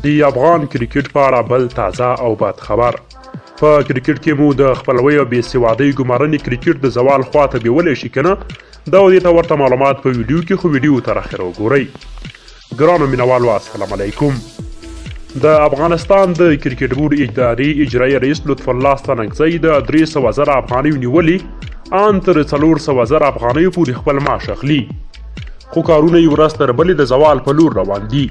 د افغان کرکټ په اړه بل تازه او بد خبر. په کرکټ کې مو د خپلوۍ او بېسوادۍ ګمارنې کرکټ د زوال خواته بیولی شي که نه، دا او دې ته ورته معلومات په ویډیو کې، خو ویډیو تر اخره وګورئ. ګرانو مینوالو السلام علیکم. د افغانستان د کرکټ بورډ اداري اجرایي رئیس لطف الله ستانکزی د 300,000 افغانیو نیولې ان تر 400,000 افغانیو پورې خپل معاش اخلي، خو کارونه یې ورځ تر بلې د زوال په لور روان دي.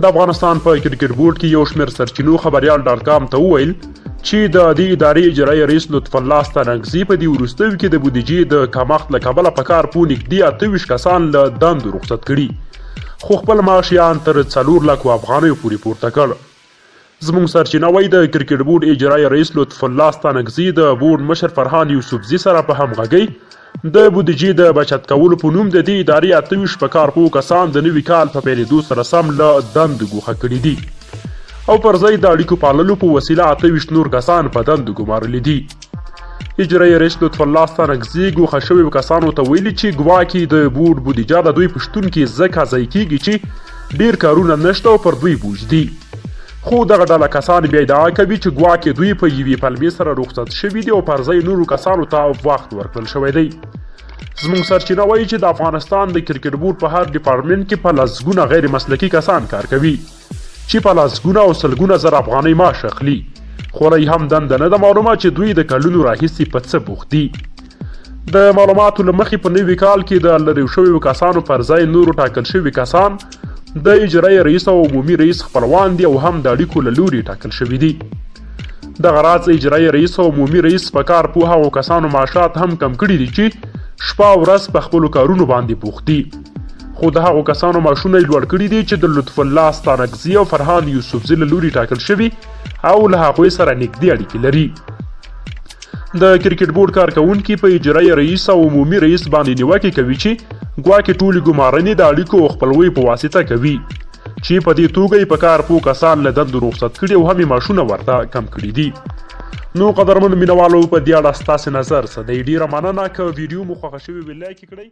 د افغانستان په کرکټ بورډ کې یو شمېر سرچینو خبریال .com ته وویل چې د دې ادارې اجرایي رئیس لطف الله ستانکزي په دې وروستیو کې د بودیجې د کمښت له کبله په کار پوه نږدې 28 کسان له دندو رخصت کړي، خو خپل معاش یې ان تر 4 لکو افغانیو پورې پورته کړ. زموږ سرچینه وایي د کرکټ بورډ اجرایي رئیس لطف الله ستانکزي د بورډ مشر فرهان یوسفزي سره په همغږۍ د بودیجې د بچت کولو په نوم د دې ادارې 28 په کار پوه کسان د نوي کال په پیلېدو سره سم له دندو ګوښه کړي دي، او پر ځای د اړیکو پاللو په وسیله 28 نور کسان په دندو ګمارلي دي. اجرایي رئیس لطف الله ستانکزي ګوښه شویو کسانو ته ویلي چې ګواکې د بورډ بودیجه د دوی په شتون کې ځکه ضایع کیږي چې ډیر کارونه نشته او پر دوی بوج دي، خو دغه ډله کسان بیا ادعا کوي چې ګواکې دوی په یوې پلمې سره رخصت شوي دي او پر ځای نورو کسانو ته وخت ورکړل شوی دی. زموږ سرچینه وایي چې د افغانستان د کرکټ بورډ په هر ډیپارټمنټ کې په لسګونه غیر مسلکي کسان کار کوي چې په لسګونه او سلګونه زر افغانۍ معاش اخلي، خو لا هم دنده نه ده معلومه چې دوی د کلونو راهیسې په څه بوخت دي. د معلوماتو له مخې په نوي کال کې د لرې شویو کسانو پر ځای نورو ټاکل شوي کسان د اجرایي رئیس او عمومي رئیس خپلوان دي او هم د اړیکو له لوري ټاکل شوي دي. دغه راز اجرایي رئیس او عمومي رئیس په کار پوه هغو کسانو معاشات هم کم کړي دي چې شپه او ورځ په خپلو کارونو باندې بوخت دي، خو د هغو کسانو معاشونه یې لوړ کړي دي چې د لطف الله ستانکزي او فرهان یوسفزي له لوري ټاکل شوي او له هغوی سره نږدې اړیکې لري. د کرکټ بورډ کارکوونکي په اجرایي رئیس او عمومي رئیس باندې نیوکې کوي چې ګواکې ټولې ګمارنې د اړیکو او خپلوۍ په واسطه کوي، چې په دې توګه یې په کار پوه کسان له دندو رخصت کړي او هم یې معاشونه ورته کم کړي دي. نو قدرمنو مینوالو په دې اړه ستاسې نظر څه دی؟ ډیره مننه. که ویډیو مو خوښه شوې وي لایک یې کړئ.